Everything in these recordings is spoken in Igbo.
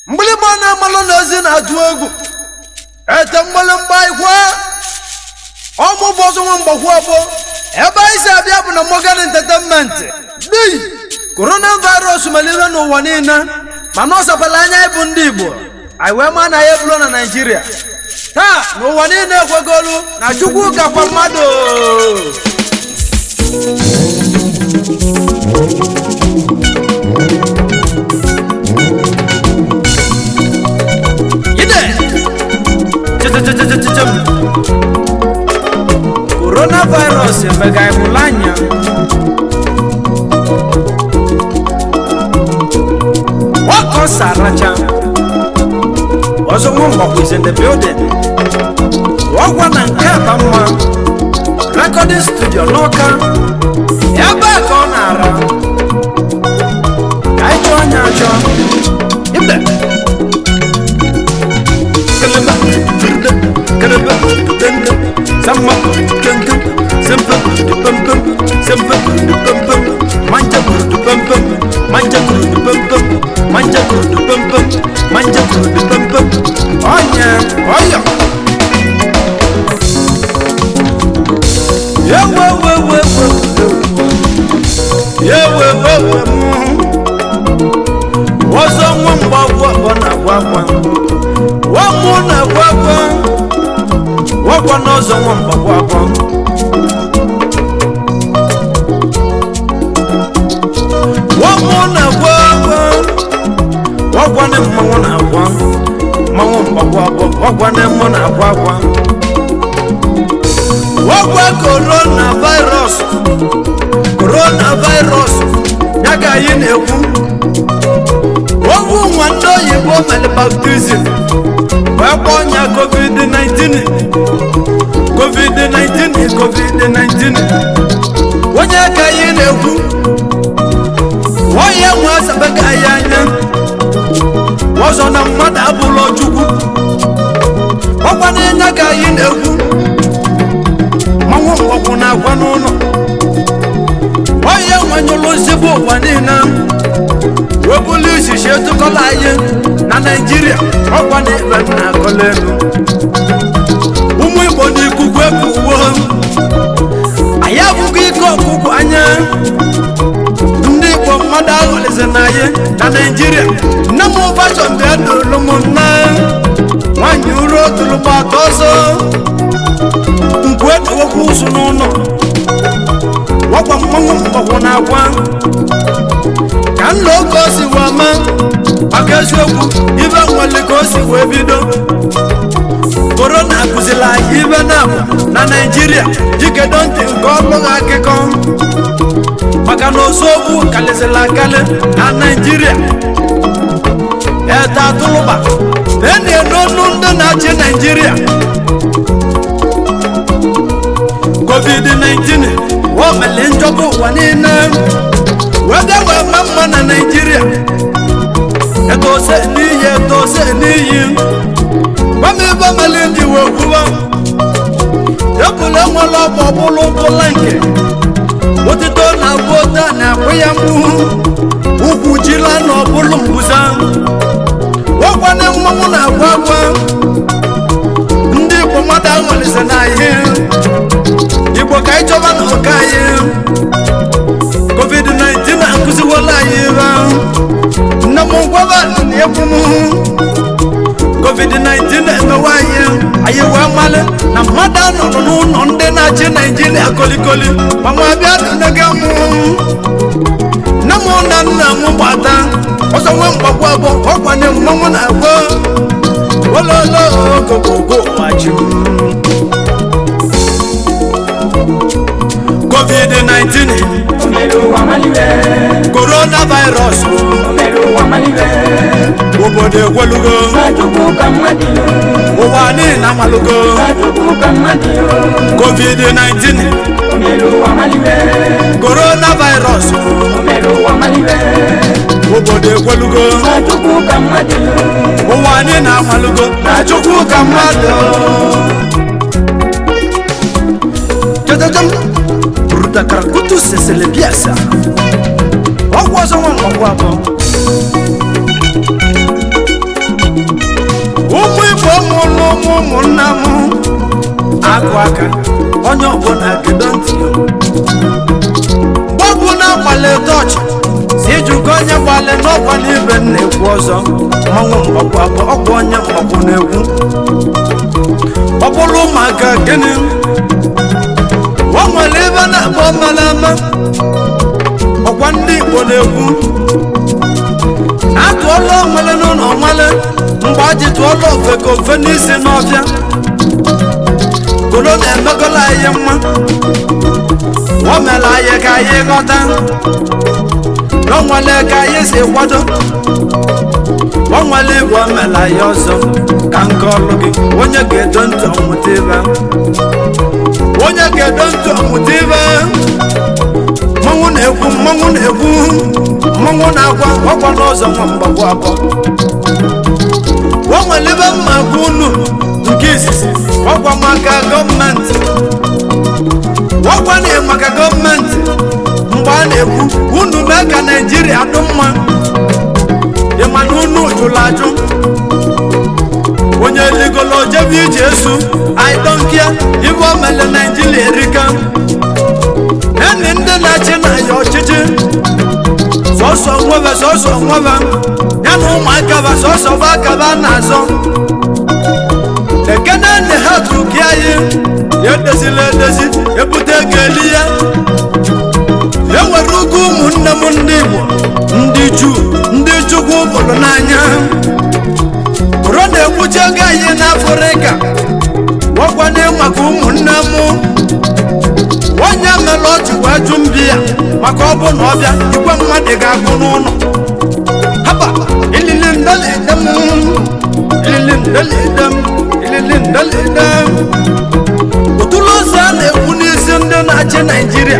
mbili mana malo nazi na tuogu ete mbele mbai kwa omu bozo mwamba kwa bo eba isa abiabu na Morgan Entertainment bi coronavirus maliza no wanina manosa palanya ibu ndibo aiwe mana yeblo na Nigeria ta no wanina kwa golu na chukwu ka pamado coronavirus megai mulanya wako saracha Ozomombo is in the building wakwana nkapa mwa recording studio loka ebe konara kaito anyacho ibe Kalaba tenda sama tenda sempa pam sempa pam manja pam manja pam manja pam manja pam onya oya yewe wazo ngomba wana wakwa wamuna wakwa wakwa nozo ngomba wakwa wamuna wakwa wakwa ne mwana wakwa mangomba wakwa wakwa ne mwana wakwa wakwa coronavirus yaga yineku wawu mwando yibo mele baptism wakonya COVID-19 wanya ka yineku waya mwasa baka yanya wazo na mmada abulo chukwu wakwane yaga yineku manwo wakuna kwanuno waya mwanyolo zibo wanina wobulisi shetu kolaye na Nigeria okwane bana kolenu umu ibo ni kugwe kuwo ayabugu iko kuku anya ndi bo mada oleze naye na Nigeria na mo fashion de adolo monna wanyuro tuluba toso ngweto wokusu nono wakwa mmangu mbakona kwa kan lokosi wama akeshoku ibe nwale kosi webido corona kuzila ibe na Nigeria jike donti ngolo akeko maka no sobu kalezela kale na Nigeria eta tuluba eni enonu ndo na chi Nigeria COVID-19 wo melenjobu wanina wada wa mama na Nigeria eto se niyi bami ba malendi wo kuwa yapule ngolo bobulu bulanke wotito na vota na kuyambu ukujila no bulumbuza wakwane mmamu na gwagwa ndi pomada ngolise na ihe igbo kai choba no kai COVID-19 akuzi wala yiba na mungwaba ni ekumu COVID-19 no waye ayewa male na madano no nde na chi Nigeria kolikoli pamwa bia nagamu na monda na mubata oso wamba kwabo okwane mmamu na gwo wololo kokoko wachu COVID-19 coronavirus obode gwalugo owani na malugo COVID-19 coronavirus obode gwalugo owani na malugo na chukwu kamado Dakar kutu sesele biasa wakwazo wangu wako na-akụ aka onye ọbụla kedo ntị gbọbụ na-agbalị tọchị si jụkọ onye gbalị n'ọkwa n'ibe na-ekwu ọzọ mmanwụ mgbakwu abụ ọkwa onye mgbakwu na-ekwu ọ bụrụ maka gịnị o nwere ebe na-akpọ malama ọkwa ndị Igbo na-ekwu na-atụọla onwere n'ụlọ nwale mgbe a ji tụọla ofe ka ofe n'isi n'ọbịa golo na-emegola anyị mma o mere anyị ka anyị ghọta na o nwere ka anyị si kwado o nwere igwe o mere anyị ọzọ ka nke ọlụ gị onye ga-edo ntị ọmụta ibe onye ga-edo ntị ọmụta ibe mmanwụ na-ekwu mmanwụ na-ekwu mmanwụ na-agwa ọkwa n'ụzọ nwa mgbagwo abụọ o nwere ebe mma gwa unu nke izizi ọkwa maka gọọmenti ọkwa na maka gọọmenti mgbe a na-ekwu unu mee ka Naijiria dị mma ịma na unu jụrụ ajụ onye ligolo jebe ije esu I don't care ibe o mere Naijiria erika enyi ndị na-achị na ya ọchịchị sọsọ nwebe ya na ụmụaka ba sọsọ bụ akaba na-azọ ekene nne ha tụrụ anyị ya edozila edozi ebute ego eli ya enwere ugwu ụmụnne m ndị Igbo ndị Juu ndị Chukwu bụrụ n'anya bụrụ na-ekwuchi ego anyị n'Afrịka gwakwana maka ụmụnne m onye mere ọchị wee jụ mbi ya maka ọ bụ na ọbịa igwe mmadụ ga-agụ n'ụlọ haba ilili ndalidem ụtụlụ ose a na-ekwu n'isi ndị na-achị Naijiria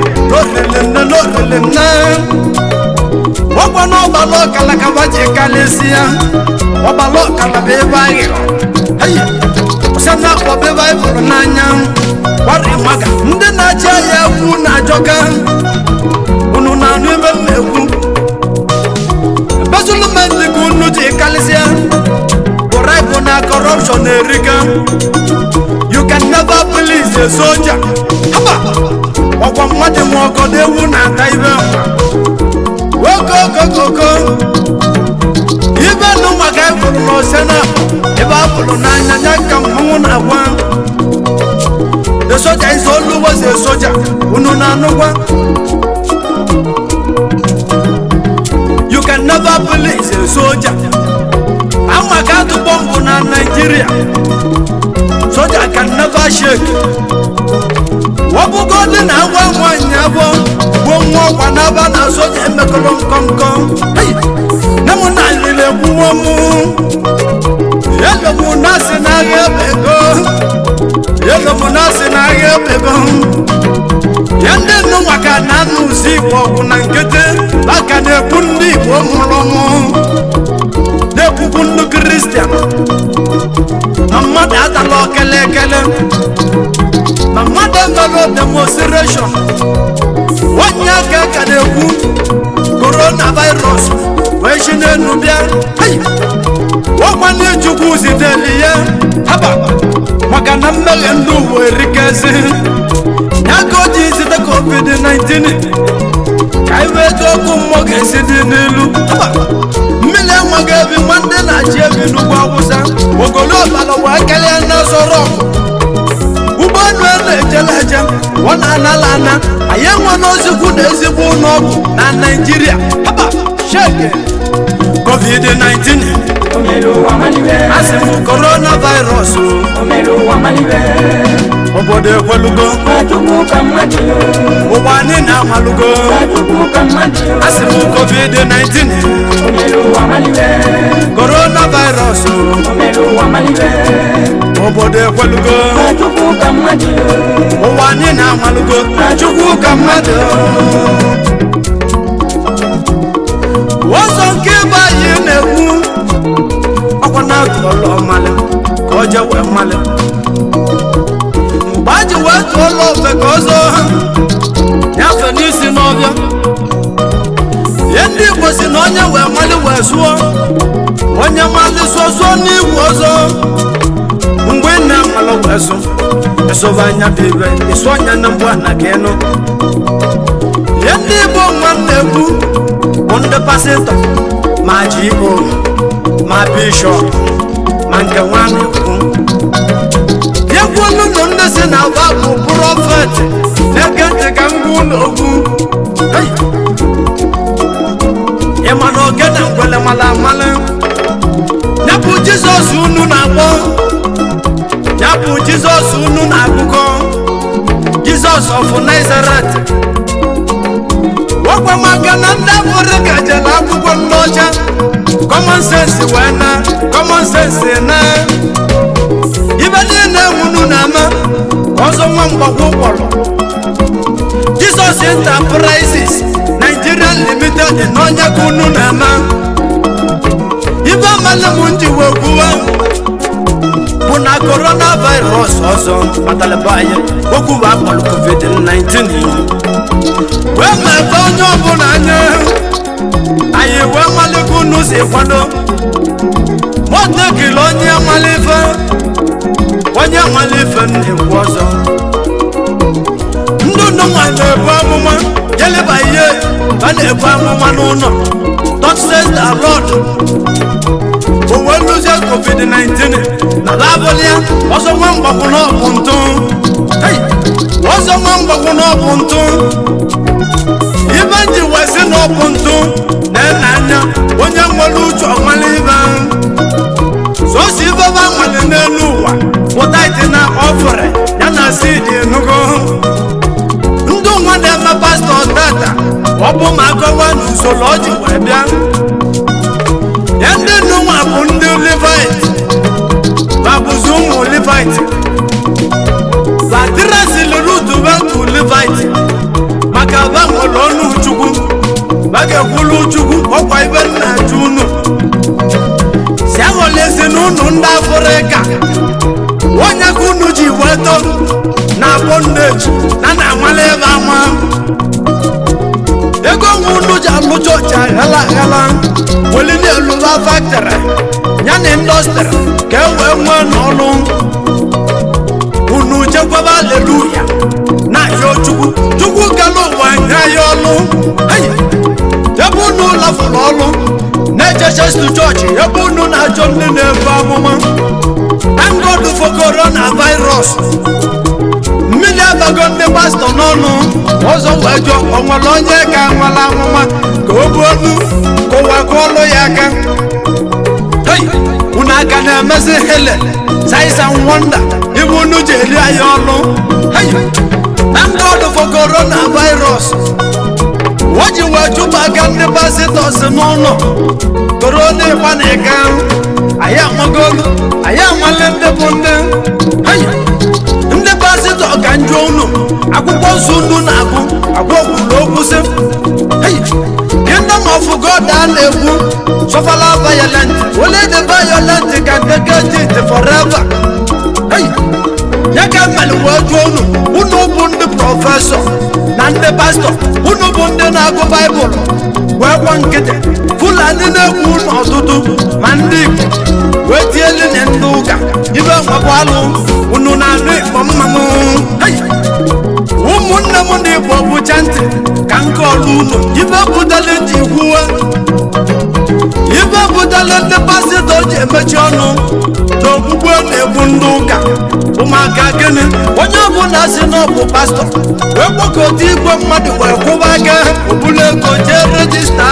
n'orilinde ọkwa na ọbala ọkala ka ba ji kalịsi ya ọbala ọkala bụ ebe anyị ọsọ na-akpọba ebe anyị bụrụ n'anya kwari maka ndị na-achị ahịa ekwu na-ajọka unu na-anụ ebe m na-ekwu bezulumenti ka unu ji kalịsịa bribe na corruption erika you can never please a soldier haba ọkwa mmadụ nwe ọgọdọ ewu na-ata ibe okokokoko ibe nụ maka ịbụrụ n'ose na ebe a bụrụ n'anya ya ka mmanwụ na-agwa the soldier is always a soldier unu na-anụkwa you can never please a soldier ama ka atụ bọmbụ na Nigeria soldier can never shake wọbụgodị na agwa nwanyị abụọ gbuo nwa ọkwa n'aba na soldier emekọrọ nkọnkọ na mụ na alile gbuwo mụ elomu na si n'agha ebego elomu na si n'agha ebego ya ndị nnu maka na anụ ụzọ Igbo ọgwụ na nkịtị aka na-ekwu ndị Igbo mụrụ mụ na-ekwukwu ndị Kristian na mmadụ atala okele ekele na mmadụ emere demonstration onye aka ka na-ekwu coronavirus wee si n'enu bịa ọkwa na-ejukwu ziteli ya haba maka na mmeghe ndị uwe erikezi ya ka o ji zite COVID-19 ka iwe etu ọkụ mmụọ ga-esi dị n'ilu mmiri enweghị ebi nwanne na-achị ebi n'ugwu Awụsa ogolo ọbara wee kelee na sọrọ ụgbọelu a na-ejela eje ọ na-anala ana anyị enwe n'ozikwu na ezigbo ụlọ ọgwụ na Naijiria haba shege COVID-19 asị m coronavirus obodo ekwelugo ụwa anyị na-amalugo asị m COVID-19 coronavirus obodo ekwelugo ụwa anyị na-amalugo Chukwu ka mmadụ ọzọ nke ebe anyị na-ekwu ọkwa na-atụ ọlụ ọmalị ka o je wee mmalị mgbe a ji wee tụọ ụlọ ofe ka ọzọ ha nyafe n'isi n'ọbịa ihe ndị Igbo si na onye wee mmalị wee sụọ onye mmalị sụọ n'igwe ọzọ mgbe ị na-amalụ wee sụ esobanya bibe isonya na mbwana keno yendi bo nwanne bu onde pastor ma GO ma bishop manke nwanne ku yegwonu no nde se na babu prophet nekete kangu n'ogu emano gena ngwele mala mala nyapu Jesus unu na agbo nyapu Jesus unu na agugo Jesus of Nazareth wakwa magana ndabure kajela agugo ndocha common sense wena common sense na ibadine unu na ma ozo mwamba kwokolo Jesus Enterprises Nigeria Limited n'onye kunu na ma ibe mala munji wokuwa buna coronavirus ozo patalabaye wokuwa akpọlụ COVID-19 wee mebe onye ọbụla anya anyị wee maliku n'ụzọ ịkwado motekili onye amalife na-ekwu ọzọ ndụ nwa na-ebu amụma jeleba ihe a na-ebu amụma n'ụlọ Thus says the Lord owe nluzie COVID-19 na labolia ọzọ nwa mgbakwu n'ọbụ ntụ ọzọ nwa mgbakwu n'ọbụ ntụ ibe nji wezi n'ọbụ ntụ na-ene anya onye nwere uche ọmalibe sosi ibe ba nwere n'elu ụwa pụta ite na ọfere ya na sidi enugo ndụ nwa na-eme pastọ tata ọ bụ ma akọwa n'usoro ọjị wee bịa ya ndị nnụnwa bụ ndị Levite babụzi ụmụ Levite badirasi lụrụ utubentu Levite maka ba nwere ọnụ Chukwu ba ga-ekwulu Chukwu ọkwa ibe nna ju unu si aghọlezi n'ụnụ ndị Afrịka onye ka unu ji weto na bondage na amala ebe ama ego nwe unu ji alụ chọọchị aghala weli na-eluba factory ya na indọstrị ka e wee nwee n'ọlụ unu chekwaba aleluya na ahịa Chukwu kala ụwa nye ya ọlụ ebe unu lafụrụ ọlụ na-ejechestu chọọchị ebe unu na-achọ ndị na-ebu amụma thank God for coronavirus mmiri abago ndị pastọ n'ọnụ ọzọ wee jụọ onwere onye ka nwere amụma ka o bu olu ka ụwa kụọlụ ya aka unu aka na-emezi hele signs and wonder ibu unu ji eri anyị ọlụ thank God for coronavirus o ji wee chụpụ aka ndị pastọs n'ụlọ korona ịgba na ịga anyị amagolu anyị amale ndị bụ ndị pastọ ka njọ unu akwụkwọ nsọ unu na-agụ agwa okwuru okwu sị kingdom of God a na-ekwu suffer violent only the violent can take it forever ya ka mmali wee jụọ unu bụ ndị prọfesọ na ndị pastọ unu bụ ndị na-agụ baịbụl wee gwa nkịtị Fulani na-ekwu n'ọtụtụ ma ndị Igbo wee tiele na ndị ụka ibe nwekwalụ unu na-anụ Igbo mmanụ ụmụnne m ndị Igbo bụcha ntị ka nke ọlụ unu ibe bụtala ji kwuwe ibe bụtala ndị pastọ ji emechi ọnụ n'ogbugbe na-egbu ndị ụka ụmụaka gịnị onye ọbụla si n'ọbụ pastọ wee kpọkọta igwe mmadụ wee kwụba aka obula ego jee rejista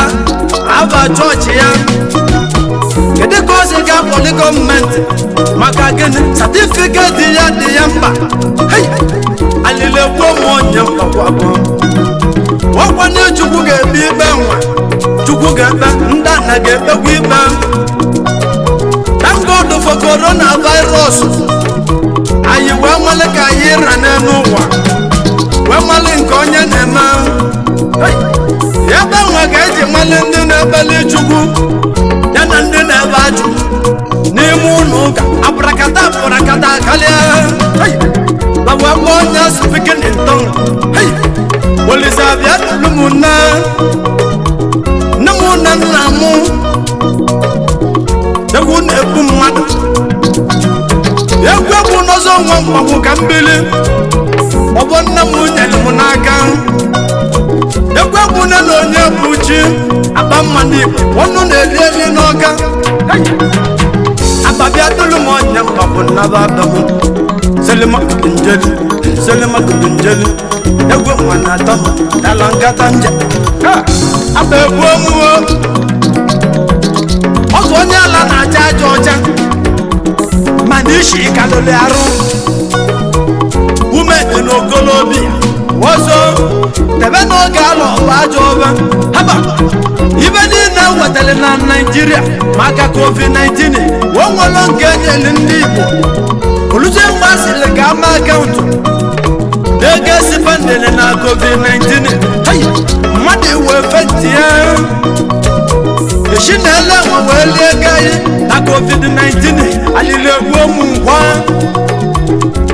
aba chọọchị ya kedu ka o si ga-akpọli gọọmenti maka gịnị satifiketi ya dị ya mkpa alile gbuo m onye mkpakwabụ ọkwa na Chukwu ga-ekpe ikpe nwa Chukwu ga-ekpe ndị ana ga-ekpekwa ikpe thank God for coronavirus anyị wee mali ka anyị ra n'elu ụwa wee mali nke onye na-eme ebe nwa ga-eji mali ndị na-ebeli Chukwu ya na ndị na-ebe ajụ n'ime ụlọ ụka apụrakata karịa ma wee kpọọ onye speaking in tongue Olise abịa tụrụ m nne m na nna m egwu na-egbu mmadụ egwu n'ọzọ nwa mgbagwo ka mbili ọ bụ nna m nyere m n'aka ekwe bụ nne na onye bụ chi akpa mma n'igbo ọnụ na-eli eli n'ọka ababịa tụlụ m ọnya mgbagwo nnaba adọmụ selema njeli egwe nwa na atọ dala nkata nje aba egwu omuo ọzọ onye ala na-acha aja ọcha mana isi kalụlị arụ ume dị n'ogolobi ọzọ tebe n'oge alụ ọba aja ọba haba ibe niile wetara na Naịjirịa maka COVID-19 onwere nke enyere ndị Igbo oluche mgbasiri ka ama akaụntụ ego esipandele na COVID-19 mmadụ iwe fenti ya esi na ele nwe wee lie ego anyị na COVID-19 alili egbu ụmụ ngwa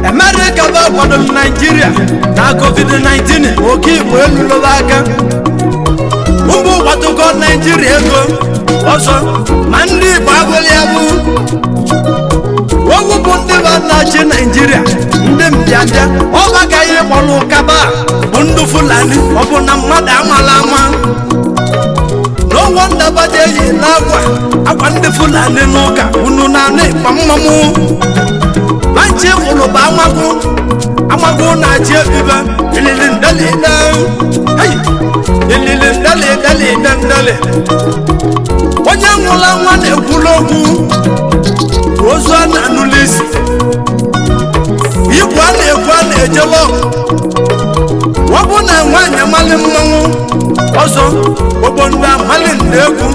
Amerika bụ akwadoro Naịjirịa na COVID-19 oke Igbo elulọba aka ụmụ gbatugo Naịjirịa ego ọzọ ma ndị Igbo abụghị abụ owu bụ ndị ba na-achị Naịjirịa ndị mbịabịa ọ bagaghị ịkpọrọ ụkaba bụ ndị Fulani ọ bụ na mmadụ amala ama n'ụgwọ ndabata eyi n'akwa ndị Fulani n'ụka unu na-anụ ịkpa mmamụ banchi ụlụ bụ amagụ na-achị ebibe ilili ndalide onye nwụla nwa na-ekwulu okwu ozu a na-anụla isi igwe a na-ekwu a na-ejebe ọ bụ na nwaanyị amali mmanwụ ọzọ ogbo ndị amali na-egwu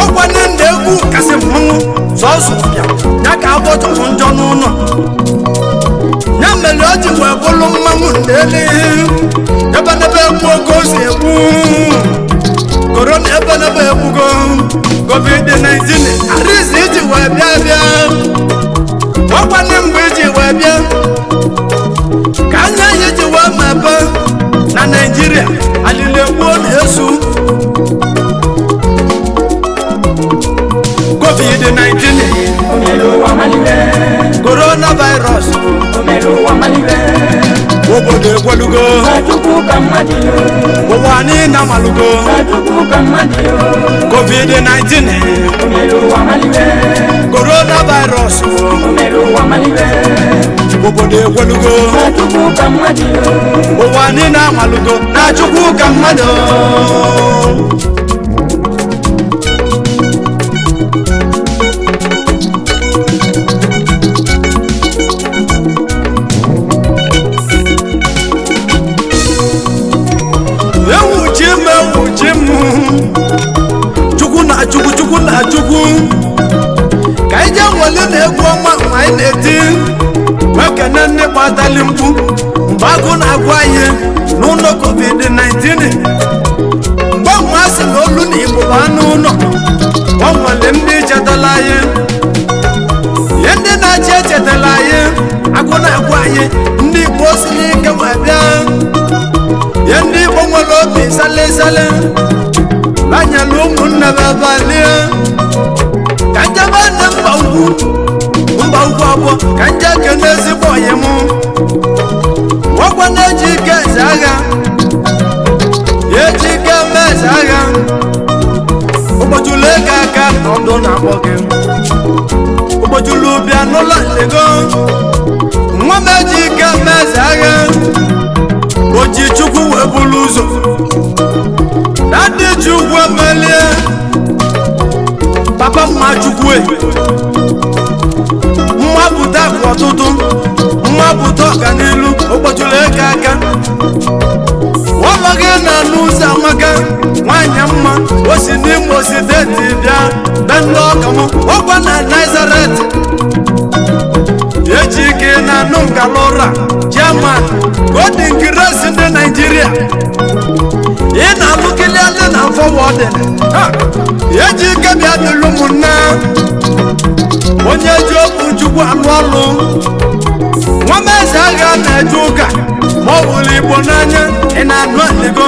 ọgwane ndị egwu kasị mmanwụ sọsọ bịa ya ka abọtọfụ njọ n'ụlọ ya mere o ji wee bụrụ mmanwụ na-ele ebe n'ebe egwu oge o si egwu korona ebe n'ebe egwugo COVID-19 arizi iji wee bịa ọgwane mgbe iji wee bịa ka anya ya ji wee mepe na Naịjirịa alili egwu na-esu COVID-19 coronavirus obodo ekwelugo ụwa niile amalugo COVID-19 coronavirus obodo ekwelugo ụwa niile amalugo na Chukwu ka mmadụ Chukwu na Chukwu ka anyị jee nwale na-egwu ọnwa ma anyị na-eti wekene ndị gbatali mkpu mgbe agụ na-agụ anyị n'ụlọ COVID-19 mgbe nwa sị na olu na Igbo bụ anụ ụlọ ọ nwale ndị chetala anyị ihe ndị na-achị echetala anyị agụ na-agụ anyị ndị Igbo si n'ike wee bịa ihe ndị Igbo nwere obi sale banyelu ụmụnne m abalị ka njebe nne mba ugwu abụọ ka nje kene ezigbo ọyị m ọgwa na-eji ike eze agha eji ike eme eze agha ụbọchụlụ ego aka n'ọdụ na-akpọ gị ụbọchụlụ bịa n'ụlọ nlego nwa m eji ike eme eze agha oji Chukwu wee bulu ụzọ Daddy Chukwu emelie papa mma Chukwu mmapụta bụ ọtụtụ mmapụta ọganilu ụbọchụlụ ego aka ụlọ gị na n'ụzọ amaka nwanyị mma o si n'Imo steeti bịa be ndị ọka m ọgwa na Nazaret eji ike na anụ ngalụra chairman Golden Grace ndị Naịjirịa ị na-alụkili alị na fọwọdịn eji ike bịa dịlụ ụmụnne onye ji okwu Chukwu alụ ọlụ nwameze agha na-eje ụka ma ọ bụrụ Igbo n'anya ị na-anụ aligo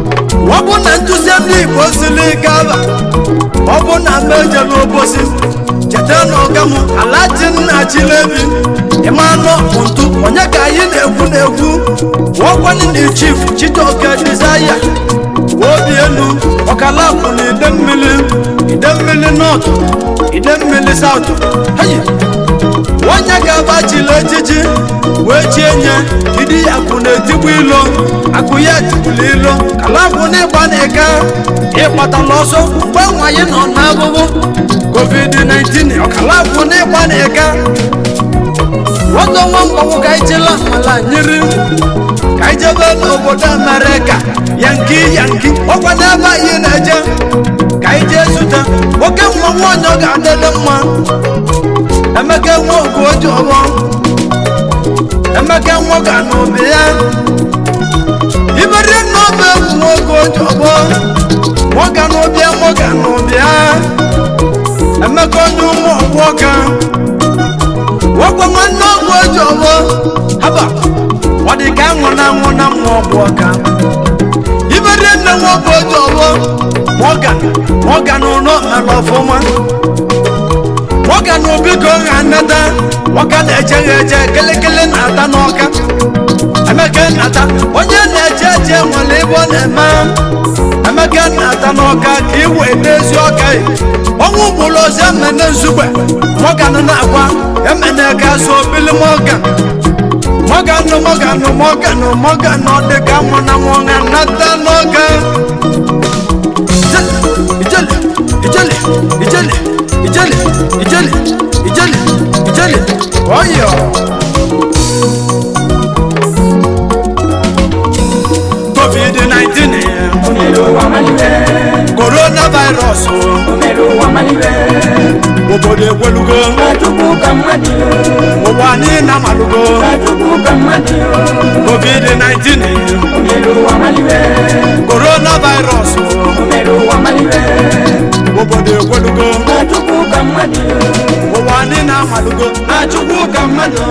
ọ bụ na ntụzi ndị Igbo siri gaba ọ bụ na m ejela obosi cheta na ọga m alaji nna chilebi ịmanụ ntụ onye ka anyị na-ekwu ọkwanye na chief Chitoke Desire obi elu ọkalapụ na ide mmiri north ide mmiri south onye ga-agbachila ejiji wee chie nye idi akụ na-etigbu ilo akụ ya etigbula ilo kalapụ na ịgba na ịga ịkpatala ọsọ mgbe nwanyị nọ n'abụbụ covid-19 ọkalapụ na ịgba na ịga nwata nwa mgbanwe ka ijela ala nyiri ka ijebe n'obodo Amerịka yanki ọkwa n'ebe anyị na-eje ka ije zute nwoke mmanwụ onye ọ ga-adịle mma Emeka nwa Ogoji ọgbọ Emeka nwa ga n'obi ya iberi n'obe egwu nwa Ogoji ọgbọ nwoga n'obi ya Emeka onye ụmụ ọgbọ ka wakwa nwanne Ogoji ọgbọ haba ọ dị ka nwụ na mmụ ọgbọ ka iberi nne nwa Ogoji ọgbọ nwoga n'ụlọ mere ọfụma nwoke na obi ka ọ ga-anata nwoke na-eje kelekele na-ata n'ọka Emeka na-ata onye na-eje nwere ebe ọ na-eme Emeka na-ata n'ọka ka iwe n'ezi ọka ọnwụ gburu ọzọ emene nzugbe nwoke na-agwa emene ga-azụ obili mọga nọ dịka mụ na mụ na-anata n'ọka Ijele oyo COVID-19 coronavirus obodo ekwelugo ụwa anyị na-amalụgo COVID-19 coronavirus obodo ekwelugo ụwa anyị na-amalụgo na Chukwu ka mmadụ